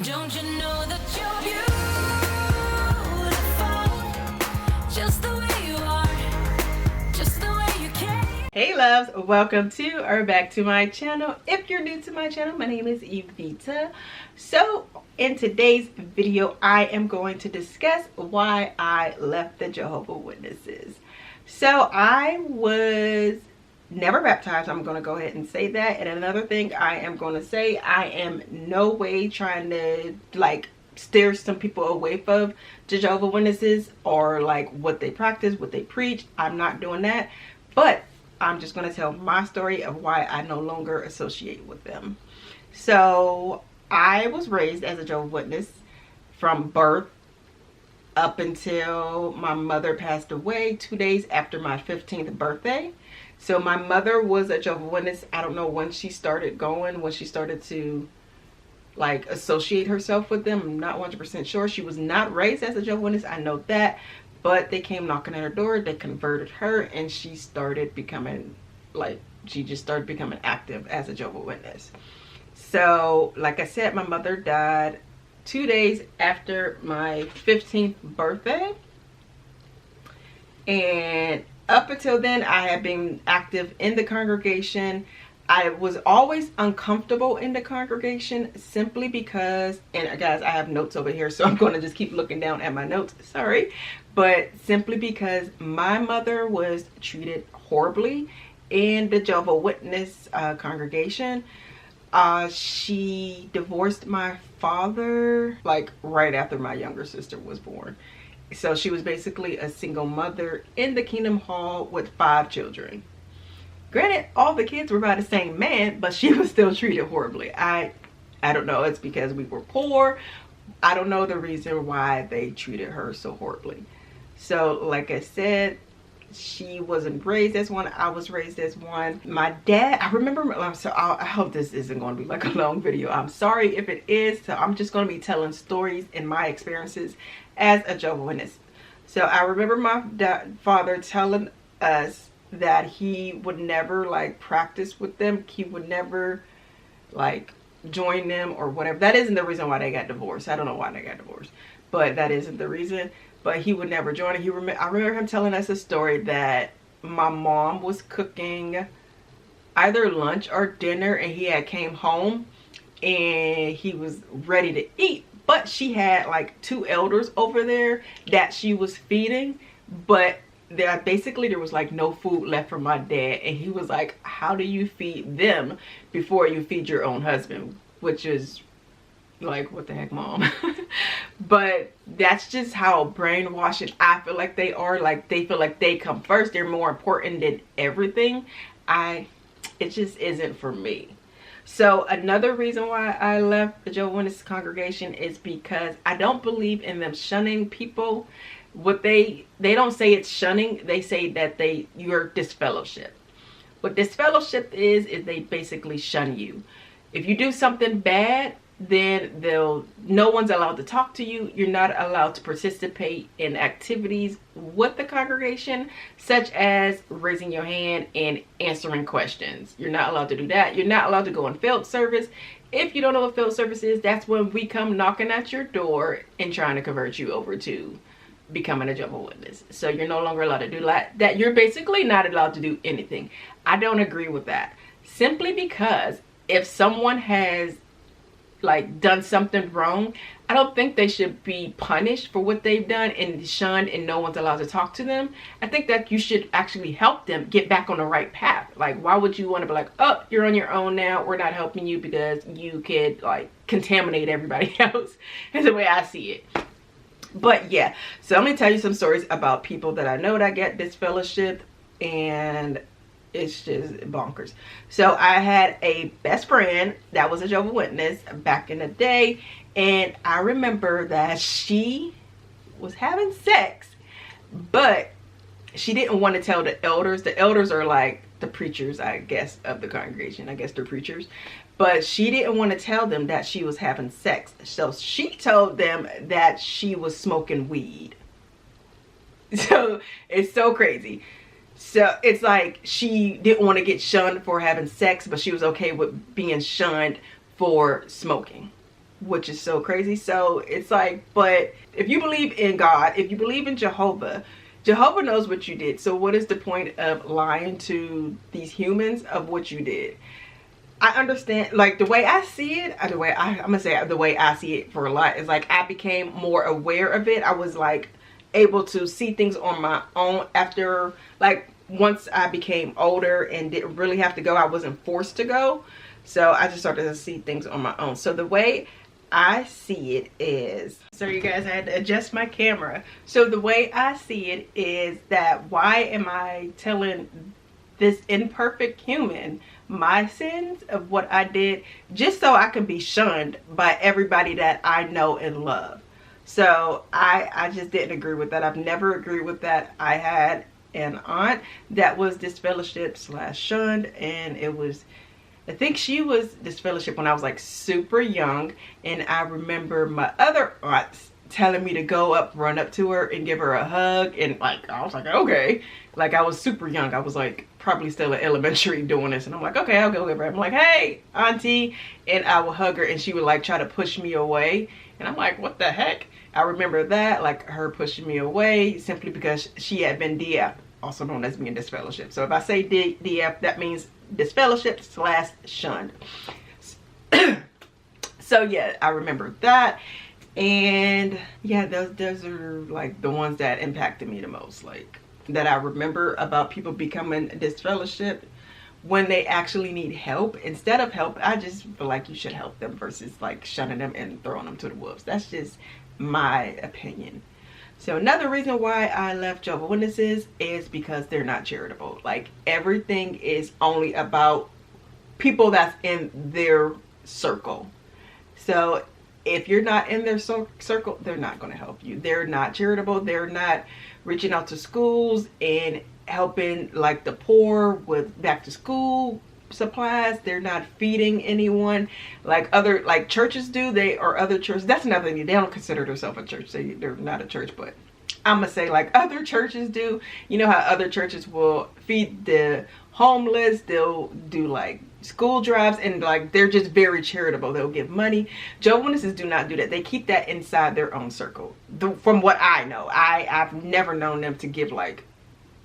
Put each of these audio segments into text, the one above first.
Don't you know that you're beautiful just the way you are, just the way you can? Hey loves, welcome to or back to my channel. If you're new to my channel, my name is Evita. So in today's video, I am going to discuss why I left the Jehovah Witnesses. So I was never baptized. I'm going to go ahead and say that. And another thing I am going to say, I am no way trying to like steer some people away from Jehovah Witnesses or like what they practice, what they preach. I'm not doing that. But I'm just going to tell my story of why I no longer associate with them. So I was raised as a Jehovah's Witness from birth up until my mother passed away 2 days after my 15th birthday. So my mother was a Jehovah's Witness. I don't know when she started going, when she started to like associate herself with them. I'm not 100% sure. She was not raised as a Jehovah's Witness, I know that. But they came knocking at her door, they converted her, and she started becoming she just started becoming active as a Jehovah's Witness. So like I said, my mother died 2 days after my 15th birthday. And up until then, I had been active in the congregation. I was always uncomfortable in the congregation simply because, and guys, I have notes over here, so I'm going to just keep looking down at my notes, sorry. But simply because my mother was treated horribly in the Jehovah's Witness congregation. She divorced my father like right after my younger sister was born. So she was basically a single mother in the Kingdom Hall with 5 children. Granted, all the kids were by the same man, but she was still treated horribly. I don't know. It's because we were poor. I don't know the reason why they treated her so horribly. So like I said, she wasn't raised as one. I was raised as one. My dad, I remember, so I hope this isn't going to be like a long video. I'm sorry if it is. So I'm just going to be telling stories and my experiences as a Jehovah's Witness. So I remember my father telling us that he would never like practice with them. He would never like join them or whatever. That isn't the reason why they got divorced. I don't know why they got divorced, but that isn't the reason. But he would never join it. I remember him telling us a story that my mom was cooking either lunch or dinner, and he had came home and he was ready to eat, but she had like 2 elders over there that she was feeding, but there was like no food left for my dad. And he was like, how do you feed them before you feed your own husband? Which is like, what the heck, mom? But that's just how brainwashing I feel like they are. Like, they feel like they come first, they're more important than everything. It just isn't for me. So another reason why I left the Jehovah's Witness congregation is because I don't believe in them shunning people. What they don't say it's shunning, they say that you're disfellowship. What disfellowship is they basically shun you. If you do something bad, then no one's allowed to talk to you. You're not allowed to participate in activities with the congregation, such as raising your hand and answering questions. You're not allowed to do that. You're not allowed to go on field service. If you don't know what field service is, that's when we come knocking at your door and trying to convert you over to becoming a Jehovah's Witness. So you're no longer allowed to do that. You're basically not allowed to do anything. I don't agree with that. Simply because if someone has like done something wrong, I don't think they should be punished for what they've done and shunned and no one's allowed to talk to them. I think that you should actually help them get back on the right path. Like, why would you want to be like, oh, you're on your own now, we're not helping you because you could like contaminate everybody else? Is the way I see it. But yeah, so I'm gonna tell you some stories about people that I know that get disfellowship, and it's just bonkers. So I had a best friend that was a Jehovah's Witness back in the day, and I remember that she was having sex, but she didn't want to tell the elders. The elders are like the preachers, I guess, of the congregation. I guess they're preachers. But she didn't want to tell them that she was having sex. So she told them that she was smoking weed. So it's so crazy. So it's like she didn't want to get shunned for having sex, but she was okay with being shunned for smoking. which is so crazy. So it's like, but if you believe in God, if you believe in Jehovah, Jehovah knows what you did. So what is the point of lying to these humans of what you did? I understand, like, the way I see it, I'm gonna say the way I see it for a lot is like I became more aware of it. I was like able to see things on my own after, like, once I became older and didn't really have to go. I wasn't forced to go. So I just started to see things on my own. So the way I see it is, so you guys, I had to adjust my camera. So the way I see it is that, why am I telling this imperfect human my sins of what I did, just so I can be shunned by everybody that I know and love? So I just didn't agree with that. I've never agreed with that. I had an aunt that was disfellowship / shunned, and it was, I think she was disfellowship when I was like super young. And I remember my other aunts telling me to go up, run up to her and give her a hug. And like, I was like, okay. Like, I was super young. I was like probably still in elementary doing this. And I'm like, okay, I'll go give her. I'm like, hey, auntie. And I would hug her and she would like try to push me away. And I'm like, what the heck? I remember that, like her pushing me away simply because she had been DF, also known as being disfellowship. So if I say DF, that means disfellowship / shunned. So yeah, I remember that. And yeah, those are like the ones that impacted me the most, like that I remember about people becoming disfellowship when they actually need help. Instead of help, I just feel like you should help them versus like shunning them and throwing them to the wolves. That's just my opinion. So another reason why I left Jehovah Witnesses is because they're not charitable. Like, everything is only about people that's in their circle. So if you're not in their circle, they're not going to help you. They're not charitable. They're not reaching out to schools and helping like the poor with back to school supplies. They're not feeding anyone like other like churches do. They are other churches. That's another thing. They don't consider themselves a church. They're not a church, but I'm gonna say like other churches do. You know how other churches will feed the homeless, they'll do like school drives, and like they're just very charitable. They'll give money. Jehovah's Witnesses do not do that. They keep that inside their own circle. From what I know, I've never known them to give like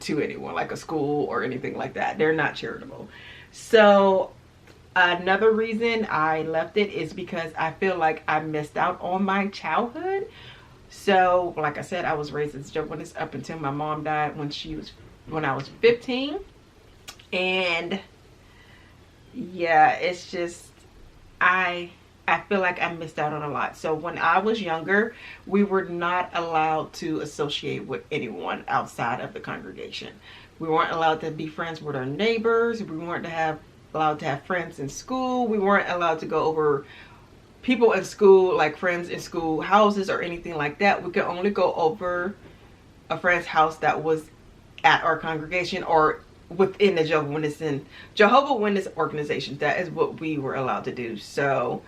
to anyone, like a school or anything like that. They're not charitable. So another reason I left it is because I feel like I missed out on my childhood. So like I said, I was raised as Jehovah's Witness up until my mom died when I was 15. And yeah, it's just I feel like I missed out on a lot. So when I was younger, we were not allowed to associate with anyone outside of the congregation. We weren't allowed to be friends with our neighbors. We weren't allowed to have friends in school. We weren't allowed to go over people in school, like friends in school houses or anything like that. We could only go over a friend's house that was at our congregation or within the Jehovah Witness organizations. That is what we were allowed to do. So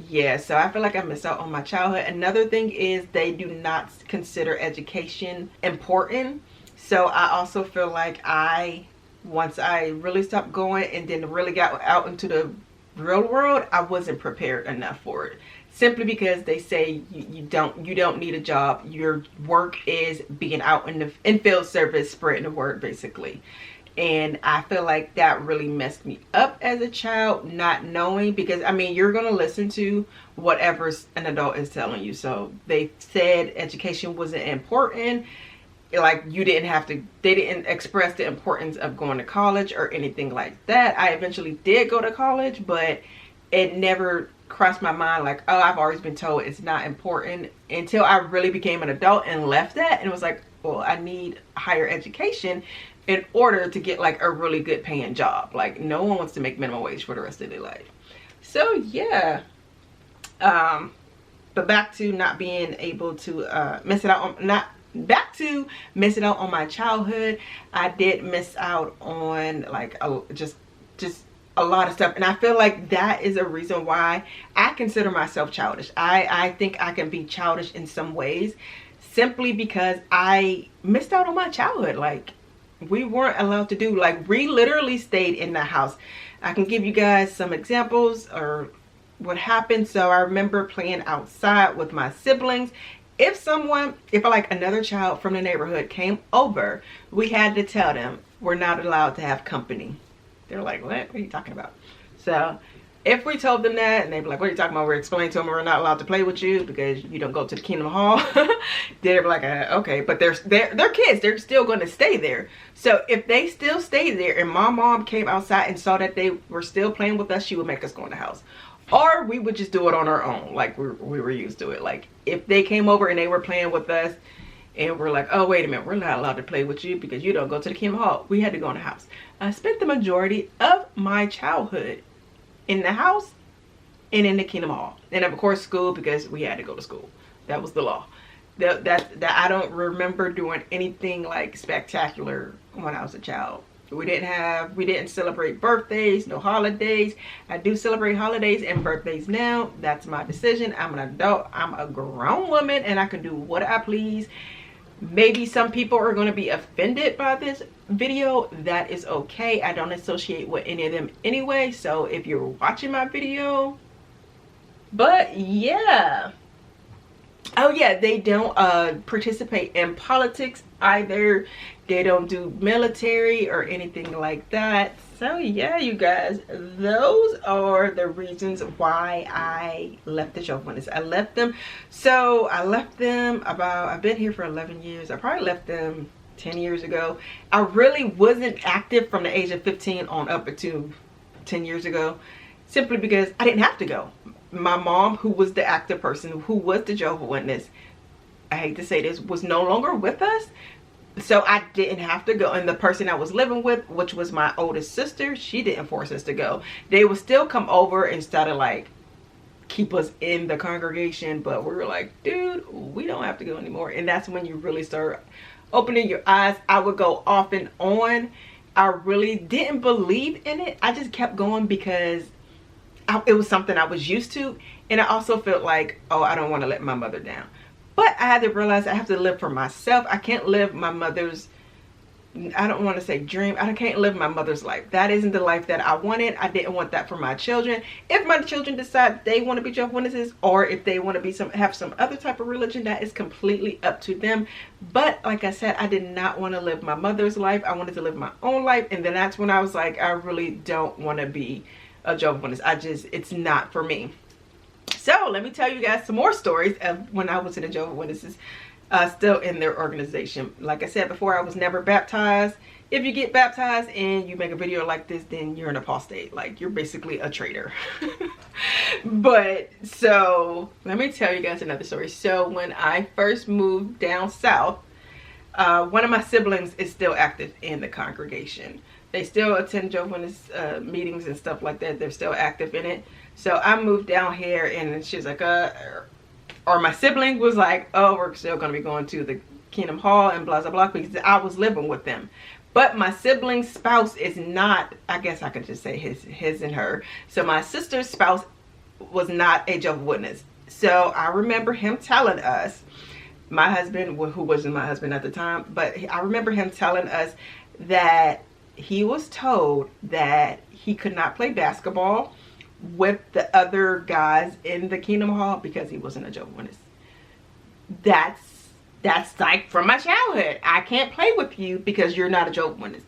yeah, so I feel like I missed out on my childhood. Another thing is they do not consider education important. So I also feel like once I really stopped going and then really got out into the real world, I wasn't prepared enough for it. Simply because they say you don't need a job. Your work is being out in field service, spreading the word basically. And I feel like that really messed me up as a child, not knowing, because I mean, you're going to listen to whatever an adult is telling you. So they said education wasn't important. Like they didn't express the importance of going to college or anything like that. I eventually did go to college, but it never crossed my mind like, oh, I've always been told it's not important, until I really became an adult and left that and was like, well, I need higher education in order to get like a really good paying job. Like, no one wants to make minimum wage for the rest of their life. So yeah, but back to not being able to missing out on my childhood. I did miss out on like just a lot of stuff, and I feel like that is a reason why I consider myself childish. I think I can be childish in some ways simply because I missed out on my childhood. Like, we weren't allowed to do, like, we literally stayed in the house. I can give you guys some examples or what happened. So I remember playing outside with my siblings. If like another child from the neighborhood came over, we had to tell them we're not allowed to have company. They're like, what are you talking about? So if we told them that, and they'd be like, what are you talking about? We're explaining to them we're not allowed to play with you because you don't go to the Kingdom Hall. They'd be like, okay, but they're kids. They're still going to stay there. So if they still stay there and my mom came outside and saw that they were still playing with us, she would make us go in the house. Or we would just do it on our own, like we were used to it. Like if they came over and they were playing with us and we're like, oh, wait a minute, we're not allowed to play with you because you don't go to the Kingdom Hall. We had to go in the house. I spent the majority of my childhood in the house and in the Kingdom Hall. And of course school, because we had to go to school. That was the law. That I don't remember doing anything like spectacular when I was a child. We didn't celebrate birthdays, no holidays. I do celebrate holidays and birthdays now. That's my decision. I'm an adult. I'm a grown woman and I can do what I please. Maybe some people are going to be offended by this video. That is okay. I don't associate with any of them anyway. So if you're watching my video, but yeah. Oh yeah, they don't participate in politics either. They don't do military or anything like that. So yeah, you guys, those are the reasons why I left the Jehovah's Witness. I left them about, I've been here for 11 years. I probably left them 10 years ago. I really wasn't active from the age of 15 on up to 10 years ago, simply because I didn't have to go. My mom, who was the active person, who was the Jehovah's Witness, I hate to say this, was no longer with us. So I didn't have to go. And the person I was living with, which was my oldest sister, she didn't force us to go. They would still come over and start to like keep us in the congregation. But we were like, dude, we don't have to go anymore. And that's when you really start opening your eyes. I would go off and on. I really didn't believe in it. I just kept going because it was something I was used to. And I also felt like, oh, I don't want to let my mother down. But I had to realize I have to live for myself. I can't live my mother's, I don't want to say dream. I can't live my mother's life. That isn't the life that I wanted. I didn't want that for my children. If my children decide they want to be Jehovah's Witnesses, or if they want to be have some other type of religion, that is completely up to them. But like I said, I did not want to live my mother's life. I wanted to live my own life. And then that's when I was like, I really don't want to be a Jehovah's Witness. It's not for me. So let me tell you guys some more stories of when I was in the Jehovah's Witnesses, still in their organization. Like I said before, I was never baptized. If you get baptized and you make a video like this, then you're an apostate. Like, you're basically a traitor. But so let me tell you guys another story. So when I first moved down south, one of my siblings is still active in the congregation. They still attend Jehovah's meetings and stuff like that. They're still active in it. So I moved down here and she's like, or my sibling was like, oh, we're still going to be going to the Kingdom Hall and blah, blah, blah, because I was living with them. But my sibling's spouse is not, I guess I could just say his and her. So my sister's spouse was not a Jehovah's Witness. So I remember him telling us, my husband, who wasn't my husband at the time, but I remember him telling us that he was told that he could not play basketball with the other guys in the Kingdom Hall because he wasn't a Jehovah's Witness. That's like from my childhood. I can't play with you because you're not a Jehovah's Witness.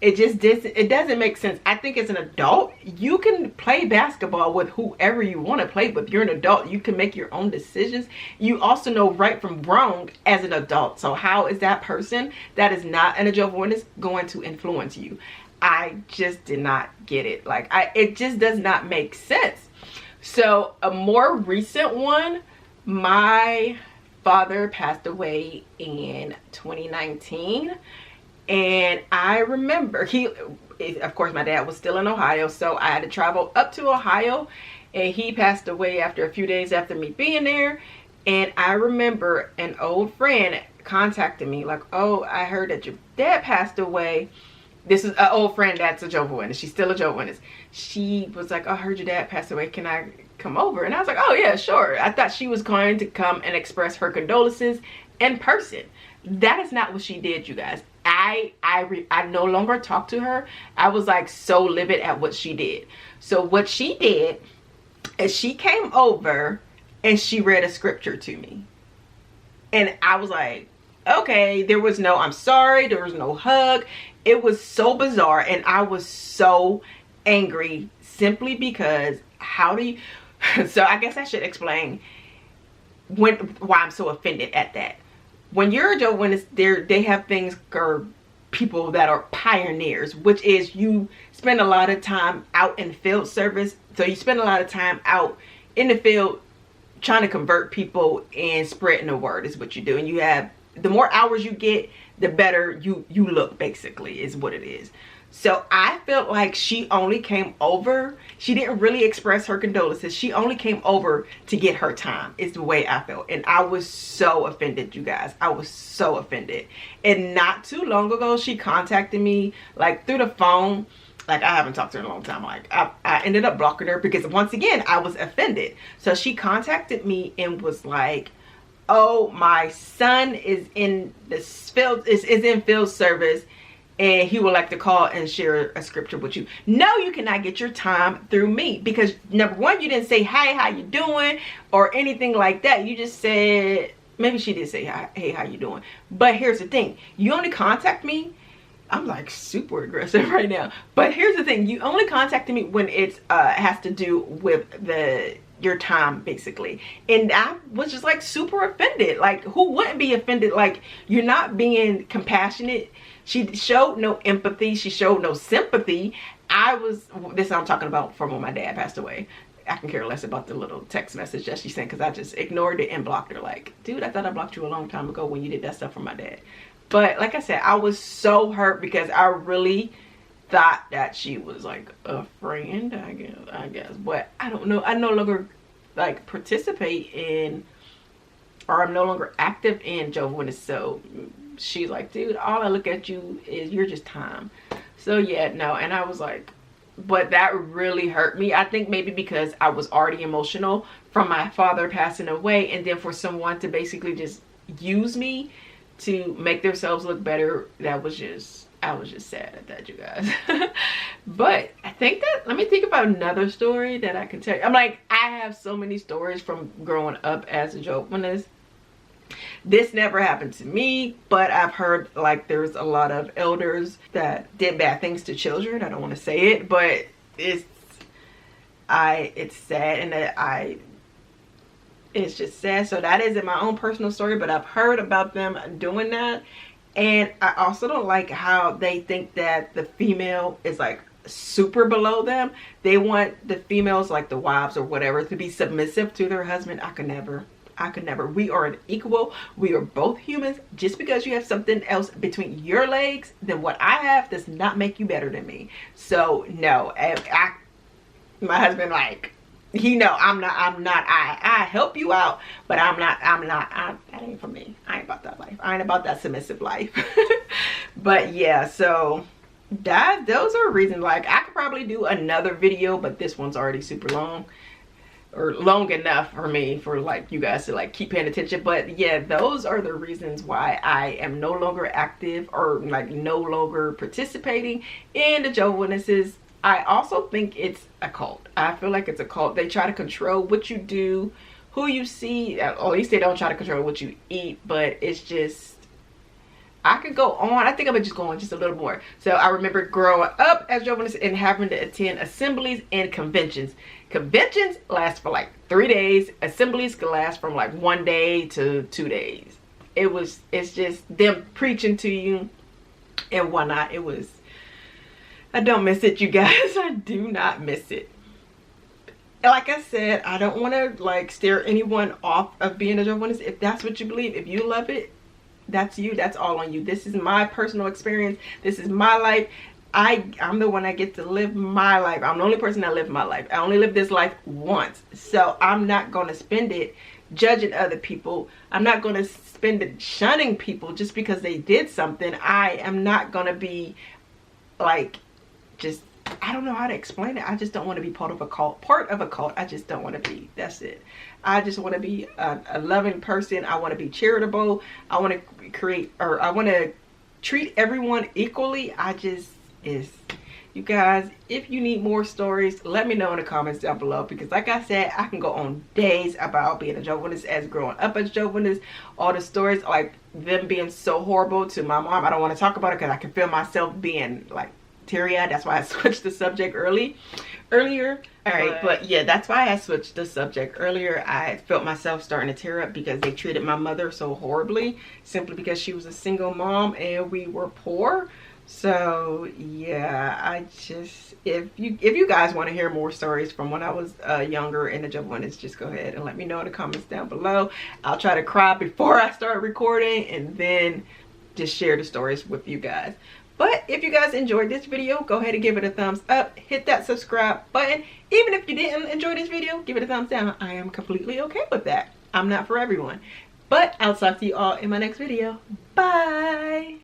It doesn't make sense. I think as an adult, you can play basketball with whoever you want to play with. You're an adult. You can make your own decisions. You also know right from wrong as an adult. So how is that person that is not a Jehovah's Witness going to influence you? I just did not get it. Like, it just does not make sense. So a more recent one, my father passed away in 2019. And I remember of course, my dad was still in Ohio, so I had to travel up to Ohio, and he passed away after a few days after me being there. And I remember an old friend contacted me like, oh, I heard that your dad passed away. This is an old friend that's a Jehovah's Witness. She's still a Jehovah's Witness. She was like, oh, I heard your dad passed away. Can I come over? And I was like, oh yeah, sure. I thought she was going to come and express her condolences in person. That is not what she did, you guys. I no longer talked to her. I was like so livid at what she did. So what she did, And she came over and she read a scripture to me. And I was like, okay, there was no I'm sorry, there was no hug. It was so bizarre, and I was so angry simply because how do you so I guess I should explain why I'm so offended at that. When you're a Jehovah's Witness, they have things, or people that are pioneers, which is you spend a lot of time out in field service. So you spend a lot of time out in the field trying to convert people and spreading the word is what you do. And you have, the more hours you get, the better you look, basically, is what it is. So I felt like she only came over. She didn't really express her condolences. She only came over to get her time, is the way I felt. And I was so offended, you guys. I was so offended. And not too long ago, she contacted me like through the phone. Like, I haven't talked to her in a long time. Like, I ended up blocking her because, once again, I was offended. So she contacted me and was like, oh, my son is in this field, is in field service, and he would like to call and share a scripture with you. No, you cannot get your time through me, because number one, you didn't say, hi, how you doing, or anything like that. You just said, maybe she did say, hi, hey, how you doing? But here's the thing. You only contact me. I'm like super aggressive right now. But here's the thing. You only contacted me when it's has to do with your time, basically. And I was just like super offended. Like, who wouldn't be offended? Like, you're not being compassionate. She showed no empathy. She showed no sympathy. This I'm talking about from when my dad passed away. I can care less about the little text message that she sent, because I just ignored it and blocked her. Like, dude, I thought I blocked you a long time ago when you did that stuff for my dad. But like I said, I was so hurt because I really thought that she was like a friend, I guess. But I don't know. I no longer like participate in, or I'm no longer active in Jehovah's Witness. So she's like, dude, all I look at you is you're just time. So yeah, no. And I was like, but that really hurt me. I think maybe because I was already emotional from my father passing away, and then for someone to basically just use me to make themselves look better, that was just, I was just sad at that, you guys. But I think that, let me think about another story that I can tell you. I'm like, I have so many stories from growing up as a Jehovah's Witness. This never happened to me, but I've heard like there's a lot of elders that did bad things to children. I don't want to say it, but it's sad, and that it's just sad. So that isn't my own personal story, but I've heard about them doing that. And I also don't like how they think that the female is like super below them. They want the females, like the wives or whatever, to be submissive to their husband. I could never. We are an equal. We are both humans. Just because you have something else between your legs than what I have does not make you better than me. So no, my husband, like, he know I help you out, but that ain't for me. I ain't about that life. I ain't about that submissive life. But yeah, so those are reasons. Like, I could probably do another video, but this one's already super long, or long enough for me, for like you guys to like keep paying attention. But yeah, those are the reasons why I am no longer active, or like no longer participating in the Jehovah's Witnesses. I also think it's a cult. I feel like it's a cult. They try to control what you do, who you see. At least they don't try to control what you eat, but it's just, I could go on. I think I'm just going just a little more. So I remember growing up as Jehovah's Witness and having to attend assemblies and conventions. Conventions last for like 3 days. Assemblies could last from like 1 day to 2 days. It's just them preaching to you and whatnot. I don't miss it, you guys. I do not miss it. Like I said, I don't want to like steer anyone off of being a Jehovah's Witness. If that's what you believe, if you love it, that's you. That's all on you. This is my personal experience. This is my life. I'm the one that gets to live my life. I'm the only person that lives my life. I only live this life once. So I'm not going to spend it judging other people. I'm not going to spend it shunning people just because they did something. I am not going to be like, just, I don't know how to explain it. I just don't want to be part of a cult. I just don't want to be. That's it. I just want to be a loving person. I want to be charitable. I want to I want to treat everyone equally. You You guys, if you need more stories, let me know in the comments down below, because like I said, I can go on days about being a Jehovah's Witness, as growing up as Jehovah's Witness, all the stories, like them being so horrible to my mom. I don't want to talk about it because I can feel myself being like teary-eyed. That's why I switched the subject earlier. All right, but yeah, that's why I switched the subject earlier. I felt myself starting to tear up because they treated my mother so horribly, simply because she was a single mom and we were poor. So yeah, I just, if you guys want to hear more stories from when I was younger in the Jehovah's Witness, just go ahead and let me know in the comments down below. I'll try to cry before I start recording and then just share the stories with you guys. But if you guys enjoyed this video, go ahead and give it a thumbs up. Hit that subscribe button. Even if you didn't enjoy this video, give it a thumbs down. I am completely okay with that. I'm not for everyone. But I'll talk to you all in my next video. Bye.